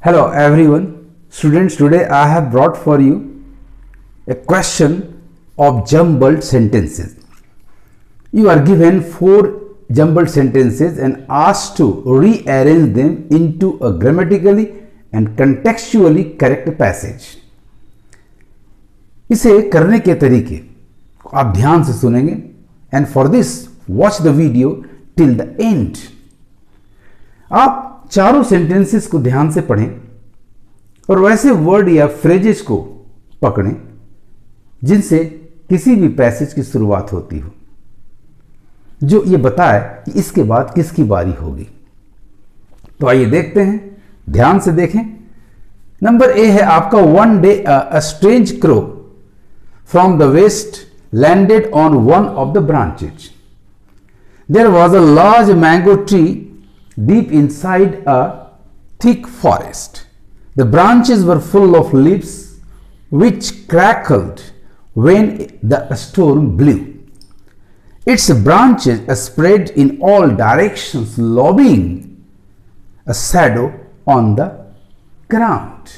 Hello everyone, students, today I have brought for you a question of jumbled sentences. You are given 4 jumbled sentences and asked to rearrange them into a grammatically and contextually correct passage. इसे करने के तरीके आप ध्यान से सुनेंगे and for this watch the video till the end. आप चारों सेंटेंसेस को ध्यान से पढ़ें और वैसे वर्ड या फ्रेजेस को पकड़ें जिनसे किसी भी पैसेज की शुरुआत होती हो, जो ये बताए कि इसके बाद किसकी बारी होगी. तो आइए देखते हैं, ध्यान से देखें. नंबर ए है आपका one day a strange crow from the west landed on one of the branches. There was a large mango tree deep inside a thick forest. The branches were full of leaves which crackled when the storm blew. Its branches spread in all directions, lobbing a shadow on the ground.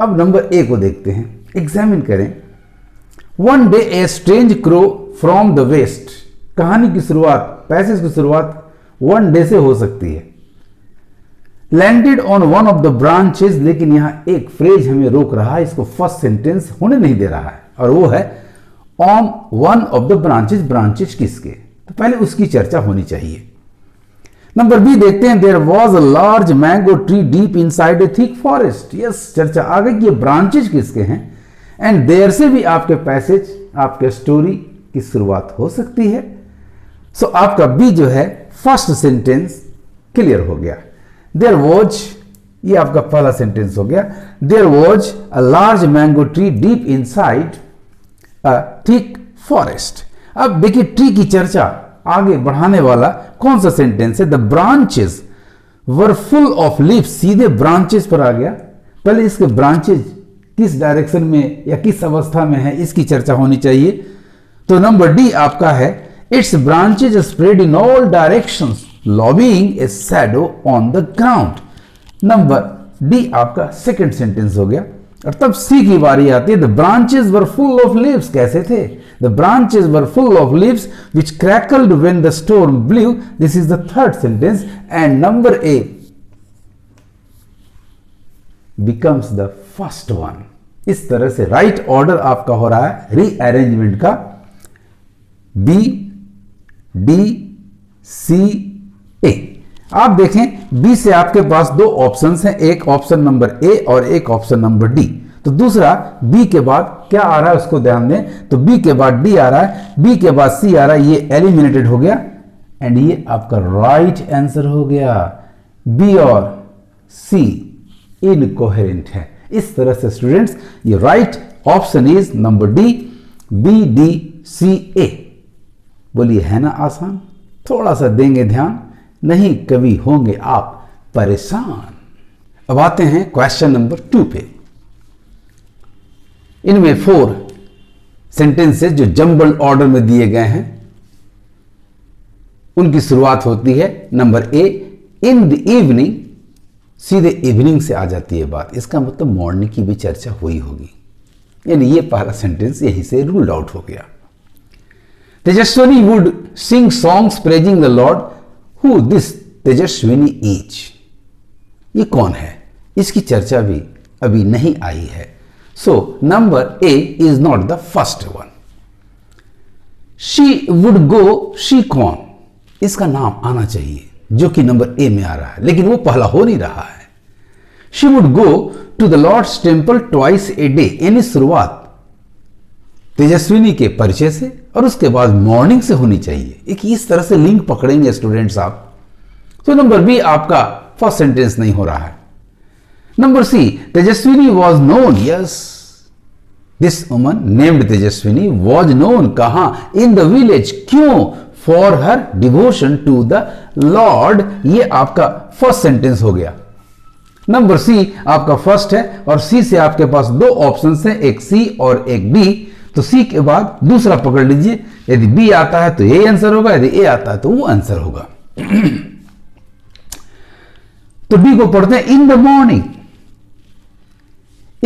अब number A को देखते हैं, examine करें. One day a strange crow from the west. कहानी की शुरुआत, passage की शुरुआत वन डे से हो सकती है. Landed on one of the branches, लेकिन यहां एक फ्रेज हमें रोक रहा है, इसको फर्स्ट सेंटेंस होने नहीं दे रहा है, और वो है on one of the branches. Branches किसके? तो पहले उसकी चर्चा होनी चाहिए. नंबर बी देखते हैं. There was a large mango tree deep inside a thick forest. Yes, चर्चा आ गई कि ये ब्रांचेस किसके हैं, एंड देयर से भी आपके पैसेज, आपके स्टोरी की शुरुआत हो सकती है. सो आपका बी जो है फर्स्ट सेंटेंस क्लियर हो गया. देयर वॉज, ये आपका पहला सेंटेंस हो गया. There was a large mango tree deep inside a thick forest. अब देखिए, ट्री की चर्चा आगे बढ़ाने वाला कौन सा सेंटेंस है? The branches were full of leaves. सीधे ब्रांचेस पर आ गया. पहले इसके ब्रांचेस किस डायरेक्शन में या किस अवस्था में है, इसकी चर्चा होनी चाहिए. तो नंबर डी आपका है. Its branches spread in all directions, lobbying a shadow on the ground. Number D आपका सेकंड सेंटेंस हो गया. और तब सी की बारी आती है. The branches were full of leaves. कैसे थे? The branches were full of leaves which crackled when the storm blew. This is the third sentence and number A becomes the first one. इस तरह से राइट ऑर्डर आपका हो रहा है rearrangement का. बी, डी, सी, ए. आप देखें बी से आपके पास 2 ऑप्शंस हैं, एक ऑप्शन नंबर ए और एक ऑप्शन नंबर डी. तो दूसरा बी के बाद क्या आ रहा है उसको ध्यान दें. तो बी के बाद डी आ रहा है, बी के बाद सी आ रहा है, ये एलिमिनेटेड हो गया एंड ये आपका राइट आंसर हो गया. बी और सी इनकोहेरेंट है. इस तरह से स्टूडेंट्स ये right option is number D, B, D, C, A. बोलिए, है ना आसान? थोड़ा सा देंगे ध्यान, नहीं कभी होंगे आप परेशान. अब आते हैं क्वेश्चन नंबर 2 पे. इनमें 4 सेंटेंसेस जो जंबल्ड ऑर्डर में दिए गए हैं, उनकी शुरुआत होती है. Number A, in the evening. सीधे इवनिंग से आ जाती है बात. इसका मतलब मॉर्निंग की भी चर्चा हुई होगी, यानी ये पहला सेंटेंस यहीं से रूल्ड आउट हो गया. Tejaswini would sing songs praising the Lord. Who this Tejaswini is? ये कौन है? इसकी चर्चा भी अभी नहीं आई है. So number A is not the first one. She would go. she कौन? इसका नाम आना चाहिए, जो कि नंबर ए में आ रहा है, लेकिन वो पहला हो नहीं रहा है. She would go to the Lord's temple twice a day. यानी शुरुआत तेजस्विनी के परिचय से और उसके बाद मॉर्निंग से होनी चाहिए. एक इस तरह से लिंक पकड़ेंगे स्टूडेंट्स आप. तो नंबर बी आपका फर्स्ट सेंटेंस नहीं हो रहा है. Number C, Tejaswini was known. Yes, this woman named Tejaswini was known. कहां? In the village. क्यों? For her devotion to the lord. ये आपका फर्स्ट सेंटेंस हो गया. नंबर सी आपका फर्स्ट है और सी से आपके पास 2 ऑप्शंस हैं, एक सी और एक डी. तो सी के बाद दूसरा पकड़ लीजिए. यदि बी आता है तो ये आंसर होगा, यदि ए आता है तो वो आंसर होगा. तो डी को पढ़ते हैं इन the morning.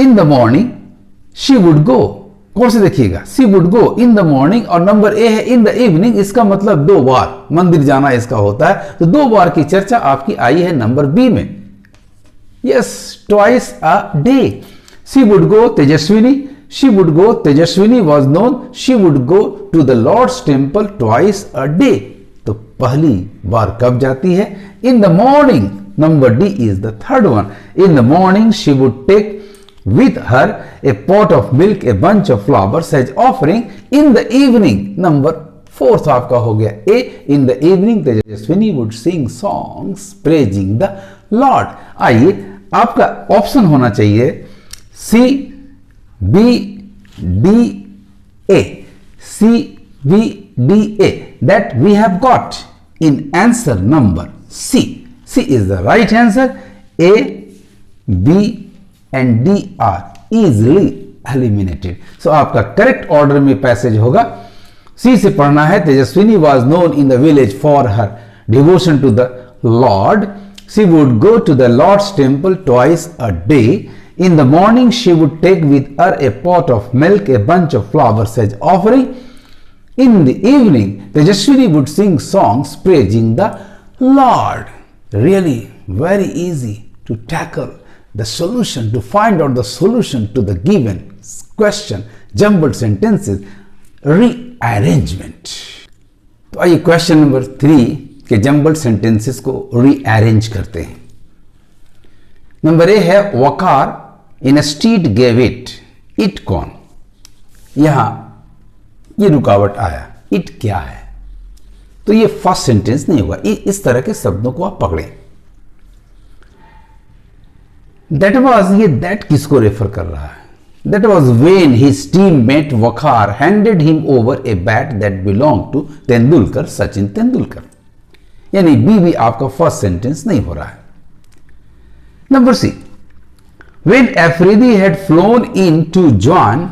In the morning she would गो, कौन से देखिएगा, she would go in the morning, और नंबर ए है इन द इवनिंग, इसका मतलब 2 बार मंदिर जाना इसका होता है, तो 2 बार की चर्चा आपकी आई है नंबर बी में। Yes, twice a day. She would go Tejaswini, she would go, Tejaswini was known, she would go to the lord's temple twice a day, तो पहली बार कब जाती है, in the morning, number D is the third one. In the morning she would take with her a pot of milk, a bunch of flowers as offering. In the evening, number 4th आपका हो गया A, in the evening Tejaswini would sing songs praising the Lord। आइए आपका option होना चाहिए C, B, D, A, C, B, D, A, that we have got in answer number C। C is the right answer। A, B and D are easily eliminated। So आपका correct order में passage होगा, C से पढ़ना है, Tejaswini was known in the village for her devotion to the Lord। She would go to the Lord's temple twice a day। In the morning she would take with her a pot of milk, a bunch of flowers as offering। In the evening Tejaswini would sing songs praising the Lord। Really very easy to tackle the solution, to find out the solution to the given question, jumbled sentences, rearrangement। तो आइए question number 3 के jumbled sentences को rearrange करते हैं। Number A है walker in a street gave it, it कौन, यहां ये रुकावट आया, इट क्या है, तो ये फर्स्ट सेंटेंस नहीं होगा, इस तरह के शब्दों को आप पकड़ें। दैट वॉज, ये दैट किसको रेफर कर रहा है, that was when his teammate Waqar handed him over a bat that belong to Tendulkar, Sachin Tendulkar, यानी बी भी आपका फर्स्ट सेंटेंस नहीं हो रहा है। Number C, when Afridi had flown in to join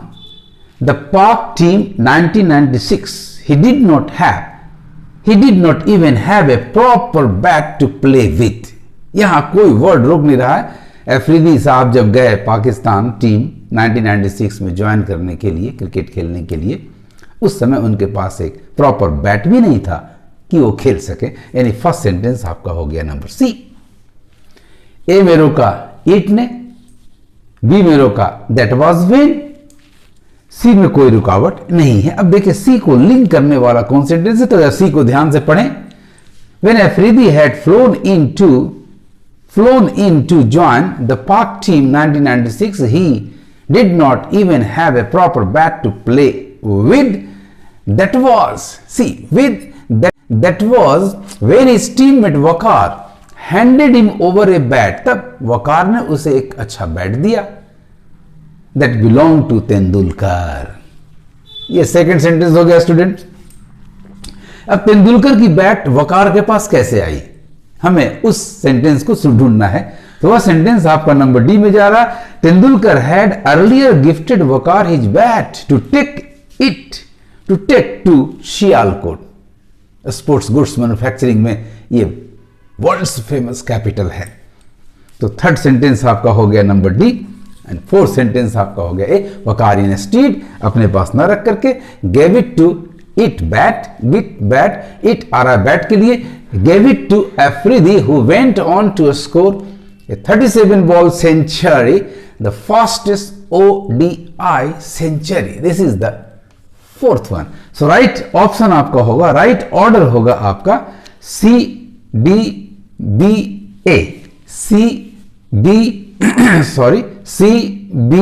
the Pak team 1996 he did not even have a proper bat to play with। यहां कोई word रोक नहीं रहा है। एफरीदी साहब जब गए पाकिस्तान टीम 1996 में ज्वाइन करने के लिए, क्रिकेट खेलने के लिए, उस समय उनके पास एक प्रॉपर बैट भी नहीं था कि वो खेल सके, यानी फर्स्ट सेंटेंस आपका हो गया नंबर सी। ए में रोका इट ने, बी में रोका दैट वाज वेन, सी में कोई रुकावट नहीं है। अब देखिए सी को लिंक करने वाला कौन सेंटेंस है, तो सी को ध्यान से पढ़ें। When Afridi had flown in to join the Pak team 1996, he did not even have a proper bat to play with। That was, see, that was when his teammate Waqar handed him over a bat। तब वकार ने उसे एक अच्छा bat दिया, that belonged to Tendulkar. ये second sentence हो गया student. अब तेंदुलकर की बैट वकार के पास कैसे आई, हमें उस सेंटेंस को ढूंढना है, तो वह सेंटेंस आपका नंबर डी में जा रहा। Tendulkar had earlier gifted Waqar his bat to take to Sialkot. Sports goods manufacturing में ये वर्ल्ड्स फेमस कैपिटल है। तो थर्ड सेंटेंस आपका हो गया number D, and fourth sentence आपका हो गया ए, वकार इन स्ट्रीट अपने पास न रख करके gave it to it bat, it आ रहा है बैट के लिए, gave it to Afridi who went on to score a 37 ball century, the fastest ODI century। This is the fourth one। So right option आपका होगा, right order होगा आपका C D B A, C B sorry C B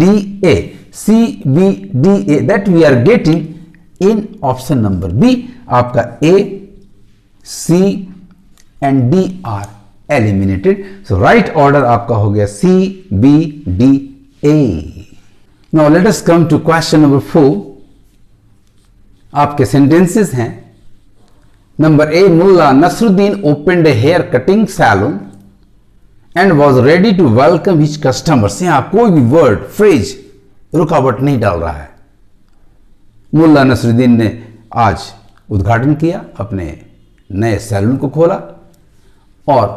D A, C B D A, that we are getting in option number B। आपका A, C and D are eliminated। So right order आपका हो गया C, B, D, A। Now let us come to question number 4। आपके sentences हैं। Number A, Mullah Nasruddin opened a hair cutting salon and was ready to welcome his customers। यहां कोई भी word phrase रुकावट नहीं डाल रहा है। मुल्ला नसरुद्दीन ने आज उद्घाटन किया, अपने नए सैलून को खोला और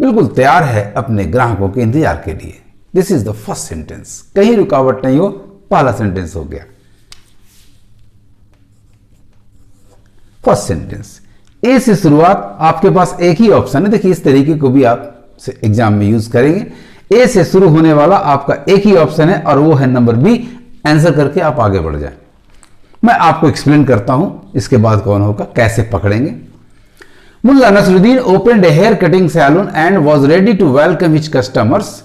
बिल्कुल तैयार है अपने ग्राहकों के इंतजार के लिए। This is the first sentence, कहीं रुकावट नहीं हो, पहला सेंटेंस हो गया। फर्स्ट सेंटेंस ए से शुरुआत, आपके पास एक ही ऑप्शन है, देखिए इस तरीके को भी आप एग्जाम में यूज करेंगे। ए से शुरू होने वाला आपका एक ही ऑप्शन है और वो है नंबर बी। आंसर करके आप आगे बढ़ जाएं। मैं आपको एक्सप्लेन करता हूं, इसके बाद कौन होगा, कैसे पकड़ेंगे। Mulla Nasruddin opened a hair cutting saloon and was ready to welcome his customers.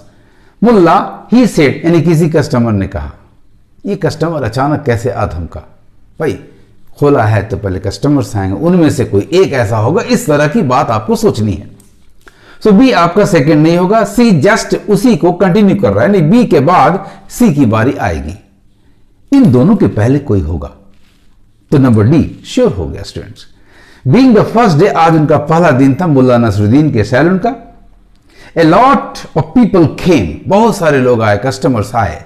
Mulla he said, यानी किसी कस्टमर ने कहा। ये कस्टमर अचानक कैसे आ धमका, भाई खोला है तो पहले कस्टमर्स आएंगे, उनमें से कोई एक ऐसा होगा, इस तरह की बात आपको सोचनी है। सो बी आपका सेकंड नहीं होगा, सी जस्ट उसी को कंटिन्यू कर रहा है, यानी बी के बाद सी की बारी आएगी। इन दोनों के पहले कोई होगा, तो नंबर डी श्योर हो गया students. Being the first day, आज उनका पहला दिन था मुल्ला नसरुद्दीन के सैलून का। A lot of people came, बहुत सारे लोग आए, कस्टमर्स आए।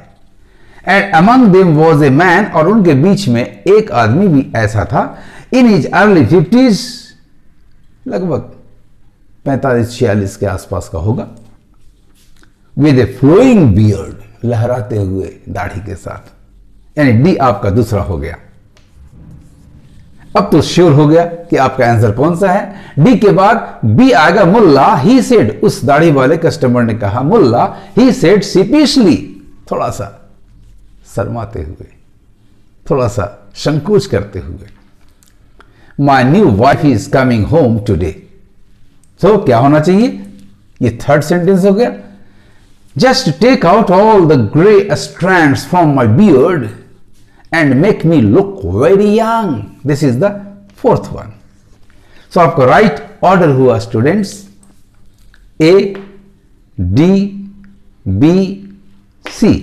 And among them was a man, और उनके बीच में एक आदमी भी ऐसा था, इन हिज अर्ली 50s, लगभग 45-46 के आसपास का होगा, विद ए फ्लोइंग बियर्ड, लहराते हुए दाढ़ी के साथ, यानी डी आपका दूसरा हो गया। अब तो श्योर हो गया कि आपका आंसर कौन सा है। डी के बाद बी आएगा, मुल्ला ही सेड, उस दाढ़ी वाले कस्टमर ने कहा, मुल्ला ही सेड सीपीशली, थोड़ा सा शर्माते हुए, थोड़ा सा संकोच करते हुए, my new wife is coming home today. तो क्या होना चाहिए, ये थर्ड सेंटेंस हो गया। Just take out all the grey strands from my beard and make me look very young, this is the fourth one. So आपका right order हुआ students, A D B C,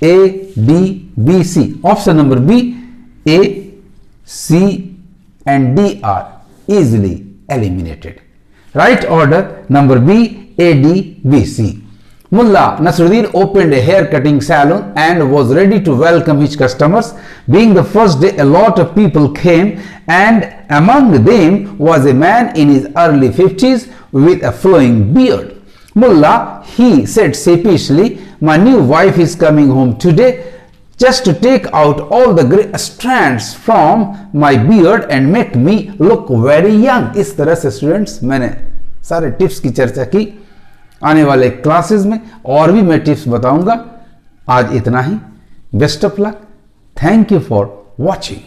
A D B C. Option number B, A C and D are easily eliminated. Right order number B, A D B C. Mullah Nasruddin opened a hair cutting salon and was ready to welcome his customers. Being the first day, a lot of people came, and among them was a man in his early 50s with a flowing beard. Mullah, he said sheepishly, my new wife is coming home today, just to take out all the gray strands from my beard and make me look very young. इस तरह से students मैंने सारे tips की चर्चा की। आने वाले क्लासेस में और भी मैं टिप्स बताऊंगा। आज इतना ही। Best of luck. Thank you for watching.